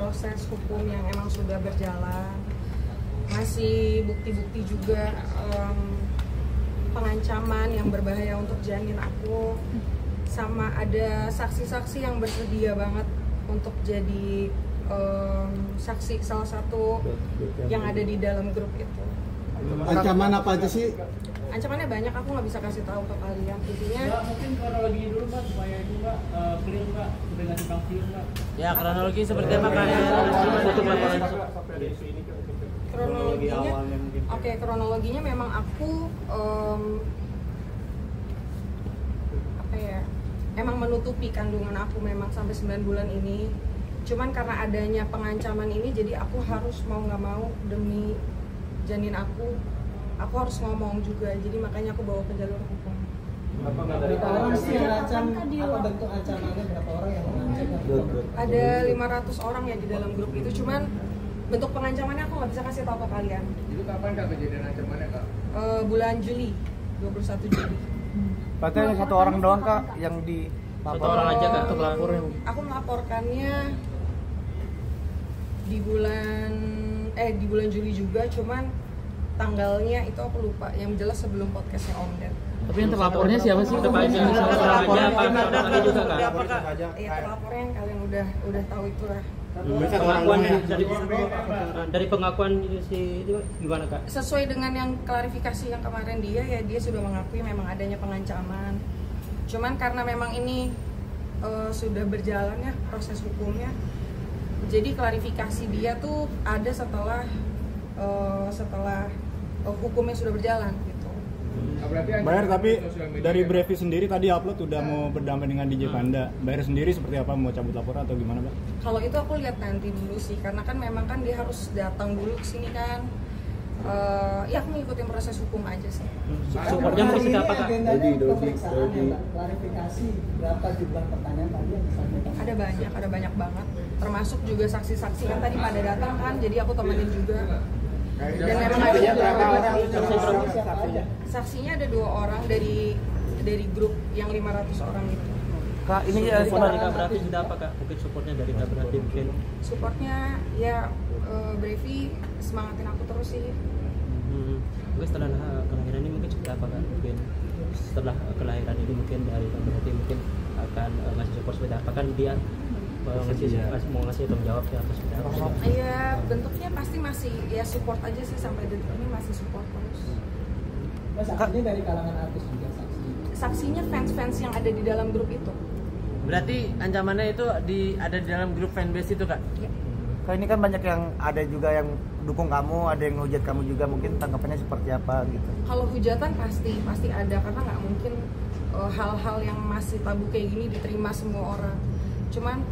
proses hukum yang emang sudah berjalan, masih bukti-bukti juga pengancaman yang berbahaya untuk janin aku, sama ada saksi-saksi yang bersedia banget untuk jadi saksi salah satu yang ada di dalam grup itu. Ancaman apa aja sih? Ancamannya banyak, aku nggak bisa kasih tahu ke kalian. Intinya mungkin kronologinya dulu Mbak, supaya itu Mbak clear Mbak, dengan simpang siur Mbak. Ya, kronologi seperti apa Kak? Kronologinya, oke, kronologinya memang aku emang menutupi kandungan aku memang sampai 9 bulan ini. Cuman karena adanya pengancaman ini, jadi aku harus mau nggak mau demi janin aku harus ngomong juga. Jadi makanya aku bawa ke jalur hukum. Berapa orang sih yang ngancam? Apa bentuk ancamannya? Berapa orang yang mengancam? Ada 500 orang ya di dalam grup itu. Cuman bentuk pengancamannya aku nggak bisa kasih tahu ke kalian. Itu kapan Kak kejadian ancamannya Kak? Bulan Juli, 21 Juli. Berarti hanya satu orang doang Kak yang di Satu orang aja Kak untuk laporin. Aku melaporkannya di bulan Juli juga, cuman tanggalnya itu aku lupa. Yang jelas sebelum podcastnya Om Ded. Tapi yang terlapornya siapa sih? Tetap aja terlapornya apa lagi juga Kak? Iya, terlapornya yang kalian udah tahu itulah. Pengakuan dari pengakuan itu gimana Kak? Sesuai dengan yang klarifikasi yang kemarin dia sudah mengakui memang adanya pengancaman. Cuman karena memang ini sudah berjalan ya proses hukumnya, jadi klarifikasi dia tuh ada setelah hukumnya sudah berjalan gitu. Bayar, tapi dari Brevi sendiri tadi upload udah mau berdamai dengan DJ Panda. Bayar sendiri seperti apa, mau cabut laporan atau gimana Mbak? Kalau itu aku lihat nanti dulu sih, karena kan memang kan dia harus datang dulu ke sini kan. Ya aku ngikutin proses hukum aja sih. Supportnya mau kasih apa Kak? Klarifikasi berapa jumlah pertanyaan tadi yang disampaikan? Ada banyak banget. Termasuk juga saksi-saksi kan tadi pada datang kan, jadi aku temenin juga. Dan memang ada saksinya ada 2 orang dari grup yang 500 orang itu. Kak, ini support dari Kak Brevi sudah apa Kak? Mungkin supportnya dari Kak Brevi mungkin. Supportnya ya Brevi semangatin aku terus sih. Mungkin setelah kelahiran ini mungkin seperti apa Kak? Mungkin setelah kelahiran ini mungkin dari Kak Brevi mungkin akan ngasih support seperti apa kan dia mau ngasih tanggung jawab ya atas apa? Iya, bentuknya pasti masih ya support aja sih, sampai detik ini masih support terus. Saksinya dari kalangan artis juga Saksinya fans-fans yang ada di dalam grup itu. Berarti ancamannya itu ada di dalam grup fanbase itu Kak? Ya. Kak, ini kan banyak yang ada juga yang dukung kamu, ada yang hujat kamu juga, mungkin tanggapannya seperti apa gitu? Kalau hujatan pasti ada, karena nggak mungkin hal-hal yang masih tabu kayak gini diterima semua orang. Cuman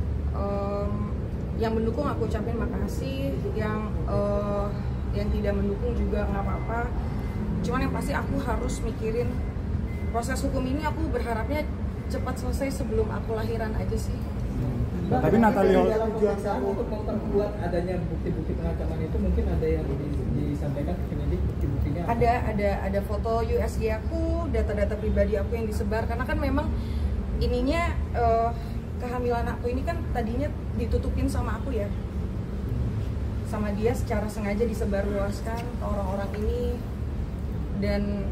yang mendukung aku ucapin makasih, yang tidak mendukung juga nggak apa-apa. Cuman yang pasti aku harus mikirin proses hukum ini, aku berharapnya cepat selesai sebelum aku lahiran aja sih. Tapi Natalia dalam pemeriksaan untuk memperkuat adanya bukti-bukti pengancaman itu, mungkin ada yang disampaikan ke penyidik bukti-buktinya? Ada foto USG aku, data-data pribadi aku yang disebar, karena kan memang ininya kehamilan aku ini kan tadinya ditutupin sama aku ya, sama dia secara sengaja disebarluaskan ke orang-orang ini, dan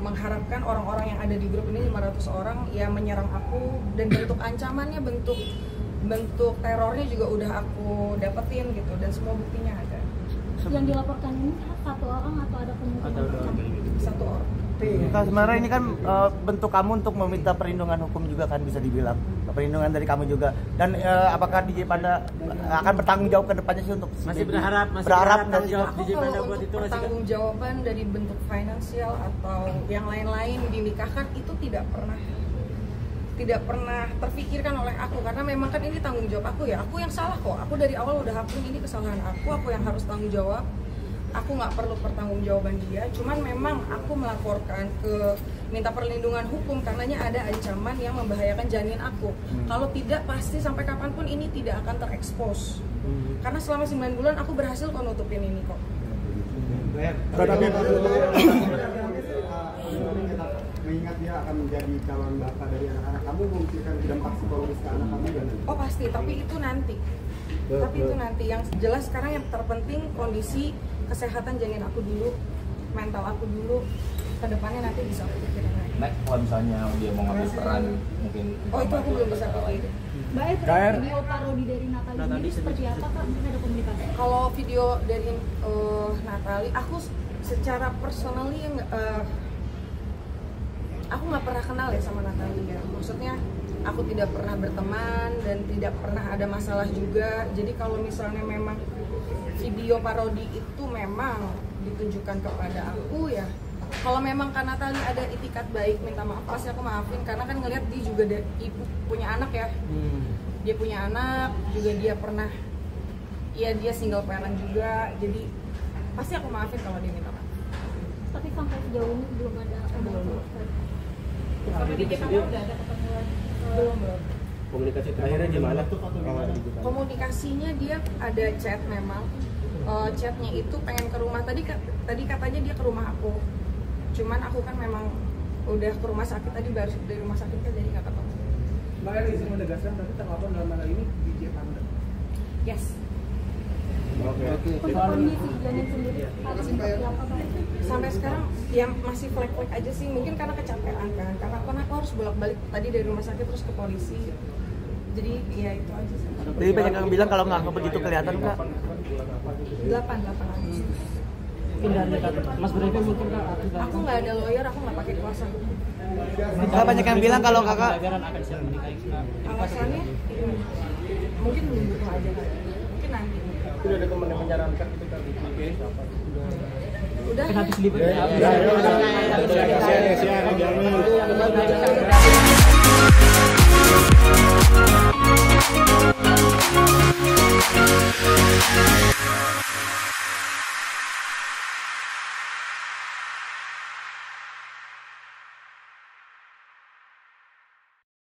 mengharapkan orang-orang yang ada di grup ini 500 orang ya menyerang aku, dan bentuk ancamannya, bentuk terornya juga udah aku dapetin gitu, dan semua buktinya ada. Yang dilaporkan ini satu orang atau ada kemungkinan? Satu orang. Kak, sebenarnya ini kan bentuk kamu untuk meminta perlindungan hukum juga kan, bisa dibilang perlindungan dari kamu juga. Dan apakah DJ Panda akan bertanggung jawab ke depannya sih untuk Masih berharap tanggung jawab Aku kalau untuk pertanggung jawaban dari bentuk finansial atau yang lain-lain dinikahkan itu tidak pernah terpikirkan oleh aku, karena memang kan ini tanggung jawab aku ya. Aku yang salah kok. Aku dari awal udah akuin ini kesalahan aku yang harus tanggung jawab. Aku nggak perlu pertanggungjawaban dia, cuman memang aku melaporkan minta perlindungan hukum karenanya ada ancaman yang membahayakan janin aku. Kalau tidak, pasti sampai kapanpun ini tidak akan terekspos. Karena selama 9 bulan aku berhasil kok nutupin ini kok. Mengingat dia akan menjadi calon bapak dari anak-anak kamu, memikirkan dampak psikologis ke anak kamu dan Oh pasti, tapi itu nanti. Tapi itu nanti, yang jelas sekarang yang terpenting kondisi kesehatan janin aku dulu, mental aku dulu, kedepannya nanti bisa aku pikirin lagi. Next kalau misalnya dia mau ngambil peran mungkin Oh itu aku belum bisa pikirin. Mbak E, terus video parodi dari Natalie ini seperti apa Kak? Mungkin ada komunikasi? Kalau video dari Natalie, aku secara personally aku nggak pernah kenal ya sama Natalie ya. Maksudnya aku tidak pernah berteman dan tidak pernah ada masalah juga. Jadi kalau misalnya memang video parodi itu memang ditunjukkan kepada aku ya, kalau memang Kak Natalie ada itikat baik minta maaf pasti aku maafin, karena kan ngelihat dia juga ibu punya anak ya. Dia punya anak juga, dia pernah ya dia single parent juga, jadi pasti aku maafin kalau dia minta maaf. Tapi sampai sejauh ini belum ada Belum. Sampai di kita udah ada ketemuan. Belum. Komunikasi terakhirnya gimana tuh? Komunikasinya dia ada chat memang. Chatnya itu pengen ke rumah, tadi katanya dia ke rumah aku, cuman aku kan memang udah ke rumah sakit tadi, baru dari rumah sakit kan, jadi nggak ketemu. Mbak Eri izin menegaskan tapi tanggapan dalam hal ini DJ Panda. Yes. Untuk kondisi janin sendiri harus seperti apa Pak? Sampai sekarang ya masih flek-flek aja sih, mungkin karena kecapean kan, karena aku harus bolak-balik tadi dari rumah sakit terus ke polisi, jadi ya itu aja sih. Jadi banyak yang bilang kalau nggak begitu kelihatan Kak. 8 Agustus. Mungkin dari Mas Brevi mungkin Kak. Aku nggak ada lawyer, aku nggak pakai kuasa hukum. Kak, banyak yang bilang kalau kakak akan siap menikahi. Alasannya mungkin belum butuh aja kan, mungkin nanti. Sudah ada teman yang menyarankan itu kan Udah. Kan habis libur. ya.